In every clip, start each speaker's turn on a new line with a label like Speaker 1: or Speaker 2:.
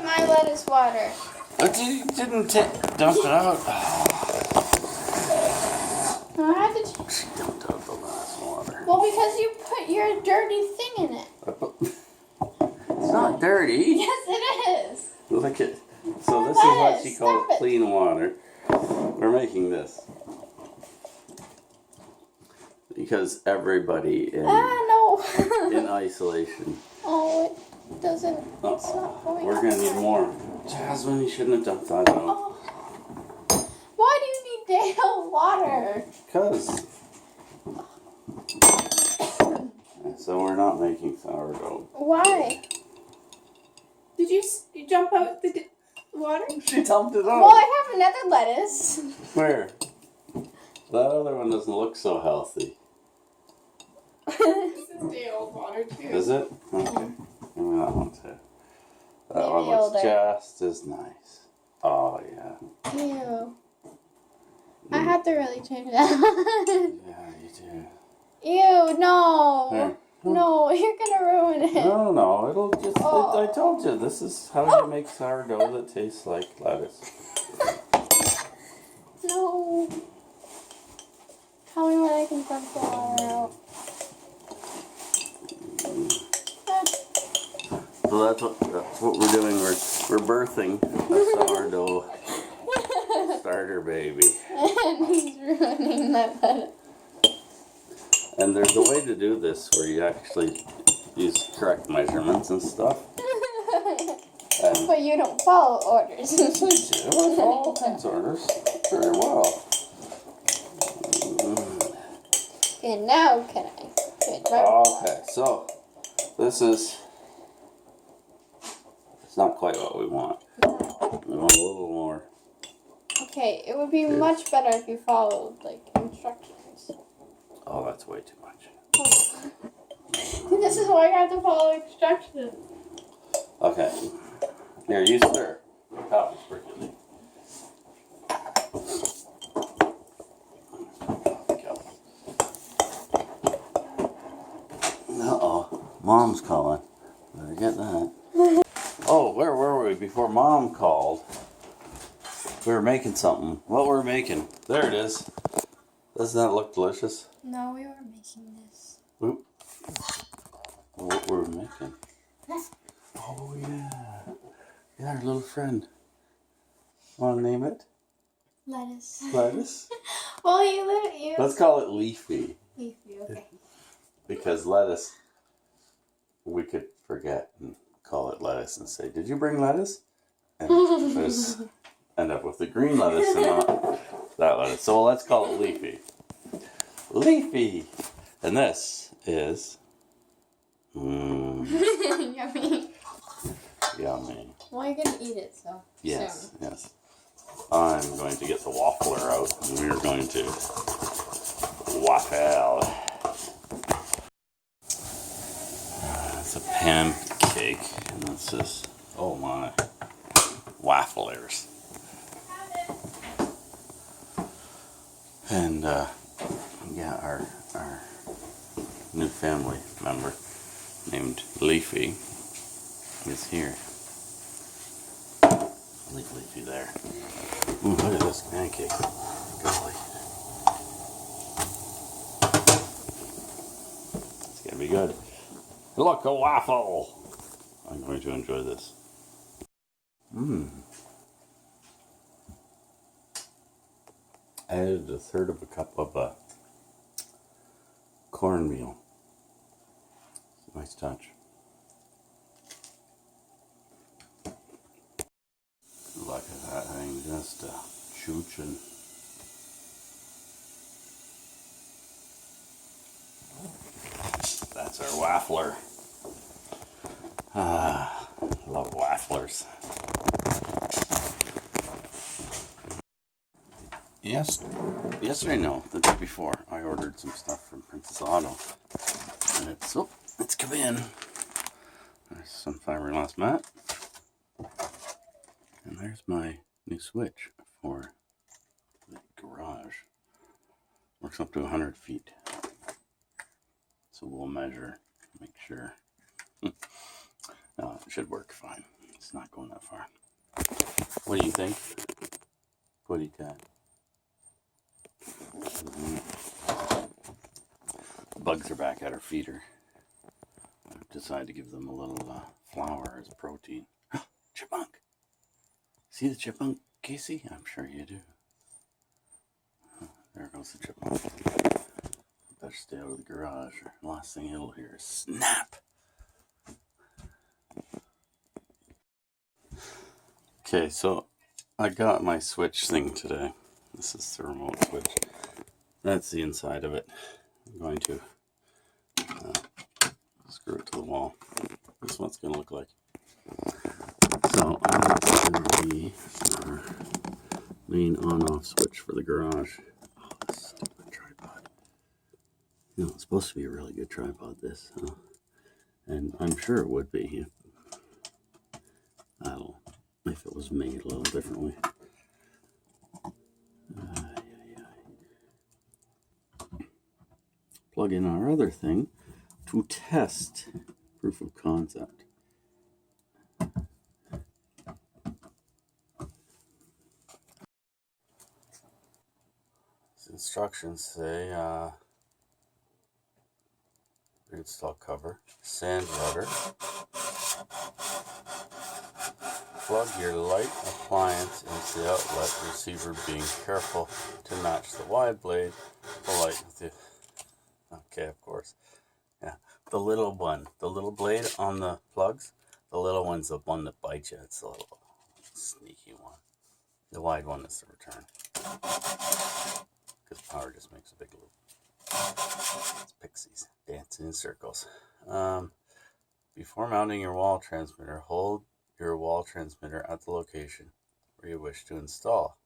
Speaker 1: my lettuce water.
Speaker 2: But you didn't dump it out.
Speaker 1: No, I had to.
Speaker 2: She dumped out the lettuce water.
Speaker 1: Well, because you put your dirty thing in it.
Speaker 2: It's not dirty.
Speaker 1: Yes, it is.
Speaker 2: Look at. So this is what she calls clean water. We're making this because everybody in
Speaker 1: no.
Speaker 2: in isolation.
Speaker 1: Oh, it doesn't. It's not going.
Speaker 2: We're gonna need more. Jasmine, you shouldn't have dumped that out.
Speaker 1: Oh. Why do you need Dale water?
Speaker 2: Because. So we're not making sourdough.
Speaker 1: Why?
Speaker 3: Did you jump out the water?
Speaker 2: She dumped it out.
Speaker 1: Well, I have another lettuce.
Speaker 2: Where? That other one doesn't look so healthy.
Speaker 3: This is Dale's water too.
Speaker 2: Is it? Okay. Give me that one too. That
Speaker 1: Maybe
Speaker 2: one looks
Speaker 1: older.
Speaker 2: just as nice. Oh, yeah.
Speaker 1: Ew. I have to really change that.
Speaker 2: Yeah, you do.
Speaker 1: Ew, no.
Speaker 2: Here.
Speaker 1: No, you're gonna ruin it.
Speaker 2: No, it'll just.
Speaker 1: Oh.
Speaker 2: I told you, this is how you make sourdough that tastes like lettuce.
Speaker 1: No. Tell me when I can dump the water out.
Speaker 2: So that's what we're doing. We're birthing a sourdough starter baby.
Speaker 1: And he's ruining my lettuce.
Speaker 2: And there's a way to do this where you actually use correct measurements and stuff. And
Speaker 1: But you don't follow orders.
Speaker 2: I follow Ken's orders very well.
Speaker 1: Okay, now can I?
Speaker 2: Okay, so this is. It's not quite what we want. We want a little more.
Speaker 1: Okay, it would be much better if you followed, like, instructions.
Speaker 2: Oh, that's way too much.
Speaker 1: This is why you have to follow instructions.
Speaker 2: Okay. Here, you stir. The coffee's percolating. Uh-oh. Mom's calling. Better get that. Oh, where were we before Mom called? We were making something. What were we making? There it is. Doesn't that look delicious?
Speaker 1: No, we were making this.
Speaker 2: Oop. What were we making? Oh, yeah. Yeah, our little friend. Want to name it?
Speaker 1: Lettuce.
Speaker 2: Lettuce?
Speaker 1: Well, you.
Speaker 2: Let's call it Leafy.
Speaker 1: Leafy, okay.
Speaker 2: Because lettuce, we could forget and call it lettuce and say, did you bring lettuce? And just end up with the green lettuce and not that lettuce. So let's call it Leafy. Leafy! And this is...
Speaker 1: Yummy.
Speaker 2: Yummy.
Speaker 1: Well, you're gonna eat it, so.
Speaker 2: Yes,
Speaker 1: soon.
Speaker 2: yes. I'm going to get the waffler out and we're going to waffle. It's a pancake and this is, oh my, wafflers. And yeah, our new family member named Leafy is here. Leave Leafy there. Ooh, look at this pancake. Golly. It's gonna be good. Look, a waffle! I'm going to enjoy this. I added a third of a cup of cornmeal. Nice touch. Look at that thing, just chooching. That's our waffler. Love wafflers. Yesterday, no, the day before, I ordered some stuff from Princess Auto. And it's come in. There's some fiberglass mat. And there's my new switch for the garage. Works up to 100 feet. So we'll measure, make sure. No, it should work fine. It's not going that far. What do you think? Putty cat. Bugs are back at her feeder. I've decided to give them a little flour as protein. Chipmunk! See the chipmunk, Casey? I'm sure you do. There goes the chipmunk. Better stay out of the garage, or the last thing he'll hear is snap! Okay, so I got my switch thing today. This is the remote switch. That's the inside of it. I'm going to screw it to the wall. This is what it's going to look like. So I'm going to be our main on-off switch for the garage. Oh, this stupid tripod. You know, it's supposed to be a really good tripod, this. And I'm sure it would be if it was made a little differently. Plug in our other thing to test proof of concept. These instructions say install cover, sand rudder, plug your light appliance into the outlet receiver, being careful to match the wide blade, the light with the... Okay, of course. Yeah, the little one, the little blade on the plugs, the little one's the one that bites you. It's a little sneaky one. The wide one is the return. Because power just makes a big loop. It's pixies dancing in circles. Before mounting your wall transmitter, hold your wall transmitter at the location where you wish to install.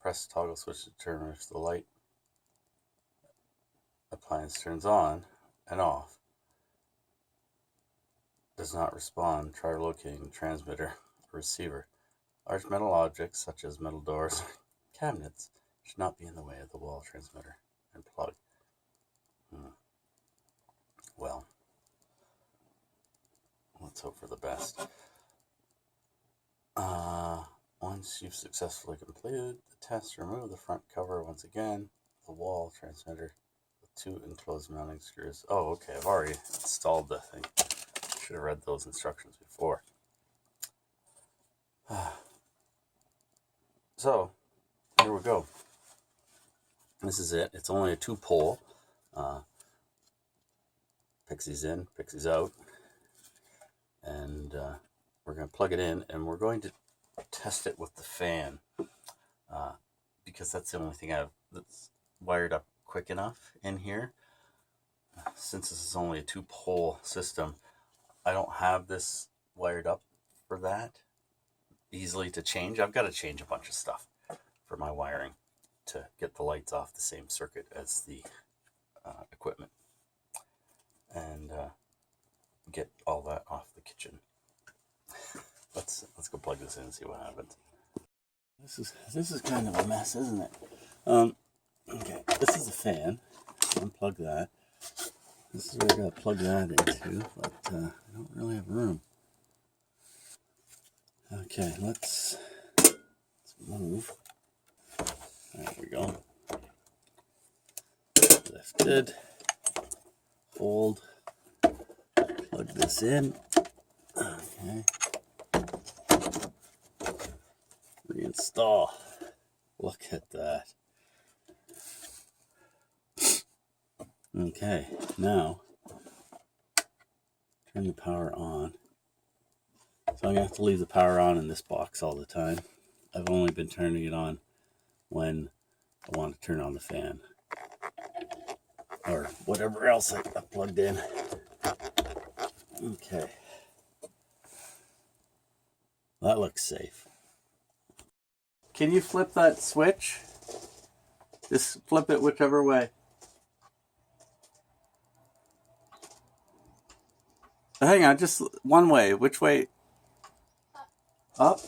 Speaker 2: Press the toggle switch to determine if the light appliance turns on and off. Does not respond. Try locating the transmitter or receiver. Large metal objects such as metal doors or cabinets should not be in the way of the wall transmitter and plug. Well, let's hope for the best. Once you've successfully completed the test, remove the front cover once again, the wall transmitter with 2 enclosed mounting screws. Oh, okay, I've already installed the thing. Should have read those instructions before. So, here we go. This is it. It's only a 2-pole. Pixies in, pixies out. And we're going to plug it in, and we're going to test it with the fan. Because that's the only thing that's wired up quick enough in here. Since this is only a 2-pole system, I don't have this wired up for that easily to change. I've got to change a bunch of stuff for my wiring to get the lights off the same circuit as the equipment, and get all that off the kitchen. Let's go plug this in and see what happens. This is kind of a mess, isn't it? Okay, this is a fan. Unplug that. This is where I gotta plug that into, but I don't really have room. Okay, let's move. There we go. Lifted. Hold. Plug this in. Okay. Reinstall. Look at that. Okay, now turn the power on. So I'm gonna have to leave the power on in this box all the time. I've only been turning it on when I want to turn on the fan or whatever else I plugged in. Okay, that looks safe. Can you flip that switch? Just flip it whichever way. Hang on, just one way. Which way? Up?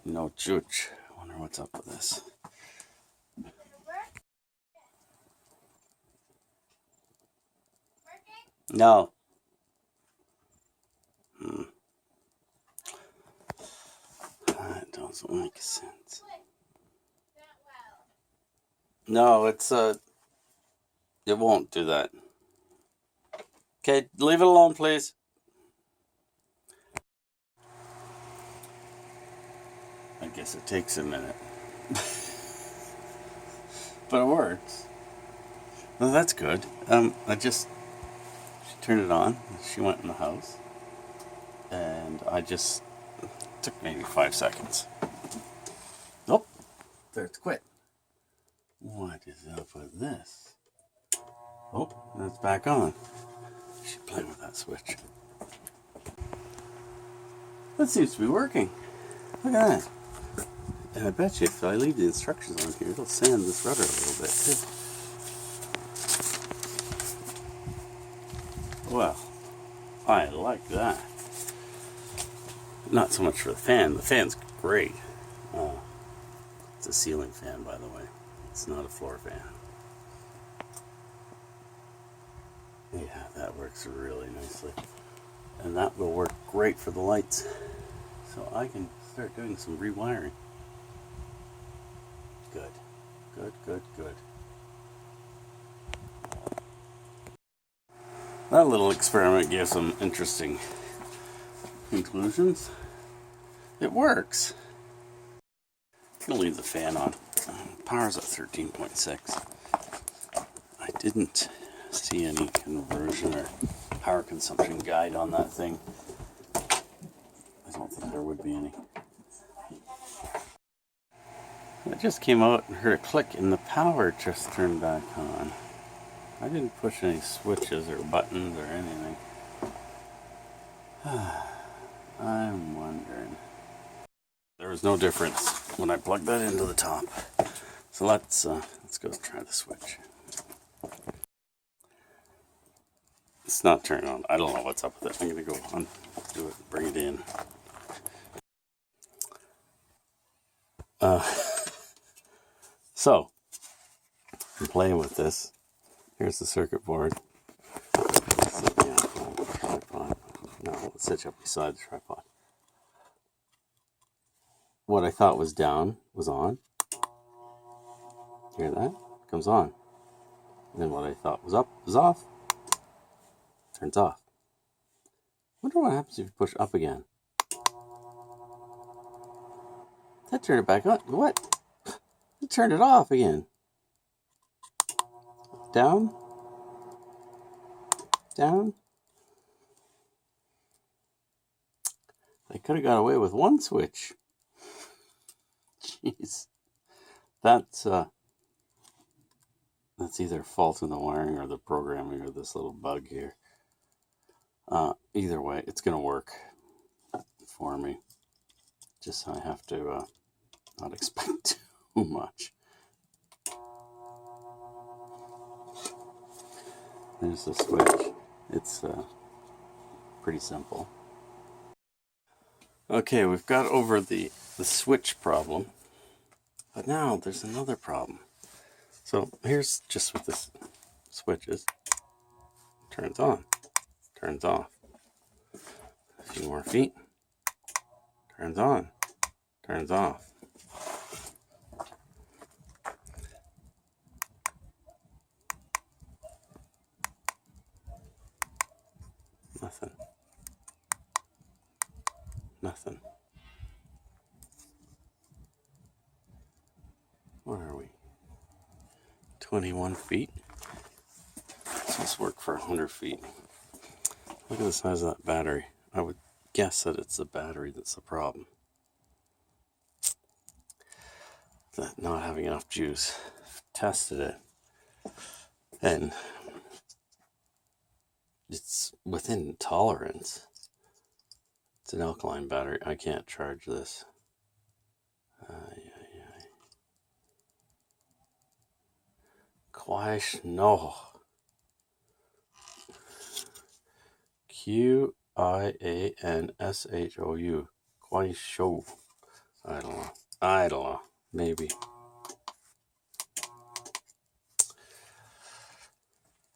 Speaker 2: No chooch. I wonder what's up with this. No. doesn't make sense. No, it won't do that. Okay, leave it alone, please. I guess it takes a minute. But it works. Well, that's good. She turned it on. She went in the house. And it took maybe 5 seconds. Oh, there it's quit. What is up with this? Oh, that's back on. She's playing with that switch. That seems to be working. Look at that. And I bet you if I leave the instructions on here, it'll sand this rudder a little bit too. Well, I like that. Not so much for the fan. The fan's great. It's a ceiling fan, by the way. It's not a floor fan. Yeah, that works really nicely. And that will work great for the lights. So I can start doing some rewiring. Good. Good, good, good. That little experiment gave some interesting conclusions. It works. I'm going to leave the fan on. Power's at 13.6. I didn't see any conversion or power consumption guide on that thing. I don't think there would be any. I just came out and heard a click and the power just turned back on. I didn't push any switches or buttons or anything. I'm wondering. There was no difference when I plugged that into the top. So let's go try the switch. It's not turning on. I don't know what's up with it. I'm gonna go undo it, bring it in. So I'm playing with this. Here's the circuit board. Sit down on the tripod. No, let's sit up beside the tripod. What I thought was down was on. Hear that? Comes on. And then what I thought was up is off. Turns off. Wonder what happens if you push up again. That turned it back on. What? It turned it off again. Down. Down. They could have got away with one switch. Jeez. That's either a fault in the wiring or the programming or this little bug here. Either way, it's going to work for me. Just I have to not expect too much. There's the switch. It's pretty simple. Okay, we've got over the switch problem. But now there's another problem. So here's just what this switch is. Turns on. Turns off. A few more feet. Turns on. Turns off. Nothing. Nothing. Where are we? 21 feet. So let's work for 100 feet. Look at the size of that battery. I would guess that it's the battery that's the problem. That not having enough juice. Tested it. And it's within tolerance. It's an alkaline battery. I can't charge this. Quaishno. Qianshou. Quaishou. I don't know. I don't know. Maybe.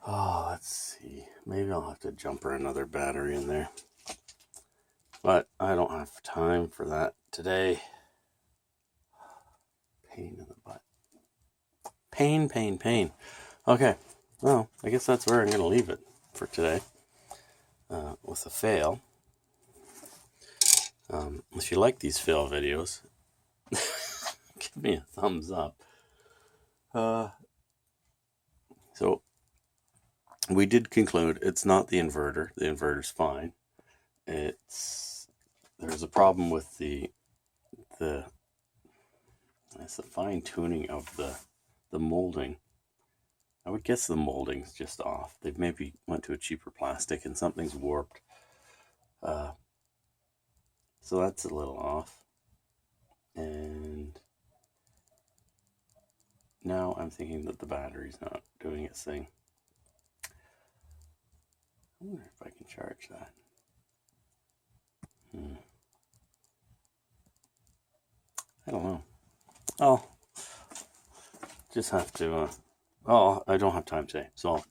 Speaker 2: Oh, let's see. Maybe I'll have to jumper another battery in there. But I don't have time for that today. Pain in the butt. Pain, pain, pain. Okay, well, I guess that's where I'm going to leave it for today. With a fail. If you like these fail videos, give me a thumbs up. So we did conclude it's not the inverter. The inverter's fine. There's a problem with the fine tuning of the molding. I would guess the molding's just off. They've maybe went to a cheaper plastic and something's warped. So that's a little off. And now I'm thinking that the battery's not doing its thing. I wonder if I can charge that. I don't know. Oh, just have to, I don't have time today, so I'll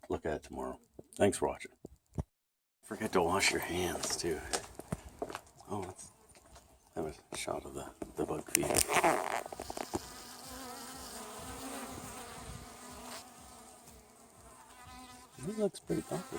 Speaker 2: look at it tomorrow. Thanks for watching. Forget to wash your hands, too. Oh, let's have a shot of the bug feed. It looks pretty comfy.